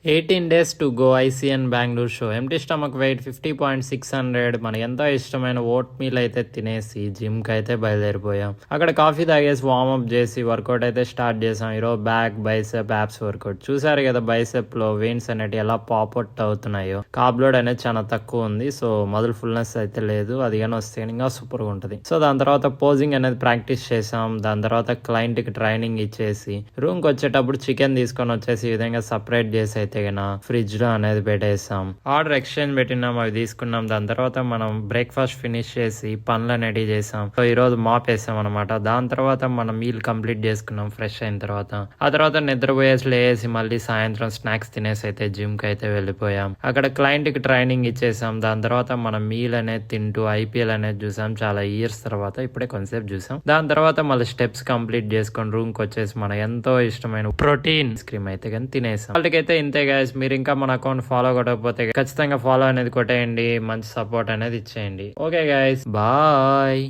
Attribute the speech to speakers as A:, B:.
A: 18 days to go ICN Bengaluru show. Empty stomach weight 50.600. మనకి ఎంతో ఇష్టమైన ఓట్ మీల్ అయితే తినేసి జిమ్కి అయితే బయలుదేరిపోయాం. అక్కడ కాఫీ తాగేసి వార్మప్ చేసి వర్కౌట్ అయితే స్టార్ట్ చేసాం. ఈరోజు బ్యాక్ బైసెప్ యాప్స్ వర్కౌట్ చూసారు కదా. బైసెప్ లో వెయిన్స్ అనేవి ఎలా పాపౌట్ అవుతున్నాయో. కార్బ్ లోడ్ అనేది చాలా తక్కువ ఉంది. సో మజిల్ ఫుల్నెస్ అయితే లేదు. అది కానీ వస్తే ఇంకా సూపర్ గా ఉంటుంది. సో దాని తర్వాత పోజింగ్ అనేది ప్రాక్టీస్ చేసాం. దాని తర్వాత క్లయింట్ కి ట్రైనింగ్ ఇచ్చేసి రూమ్ కి వచ్చేటప్పుడు చికెన్ తీసుకొని వచ్చేసి ఈ విధంగా సపరేట్ చేసి అయితే ఫ్రిడ్జ్ లో అనేది పెట్టేసాం. ఆర్డర్ ఎక్స్చేంజ్ పెట్టినాం, అవి తీసుకున్నాం. దాని తర్వాత మనం బ్రేక్ఫాస్ట్ ఫినిష్ చేసి పనులు అనేది చేసాం. సో ఈ రోజు మాప్ వేసాం అనమాట. దాని తర్వాత మనం మీల్ కంప్లీట్ చేసుకున్నాం ఫ్రెష్ అయిన తర్వాత. ఆ తర్వాత నిద్రపోయేసి లేసి మళ్ళీ సాయంత్రం స్నాక్స్ తినేసి అయితే జిమ్ కి అయితే వెళ్ళిపోయాం. అక్కడ క్లయింట్ కి ట్రైనింగ్ ఇచ్చేసాం. దాని తర్వాత మనం మీల్ అనేది తింటూ ఐపీఎల్ అనేది చూసాం. చాలా ఇయర్స్ తర్వాత ఇప్పుడే కొంతసేపు చూసాం. దాని తర్వాత మళ్ళీ స్టెప్స్ కంప్లీట్ చేసుకొని రూమ్ కి వచ్చేసి మన ఎంతో ఇష్టమైన ప్రోటీన్ ఐస్ క్రీమ్ అయితే కానీ తినేసాం. వాళ్ళకైతే ఇంతే గైస్. మీరు ఇంకా మన అకౌంట్ ఫాలో కొట్టకపోతే ఖచ్చితంగా ఫాలో అనేది కొట్టేయండి. మంచి సపోర్ట్ అనేది ఇచ్చేయండి. Okay guys, bye.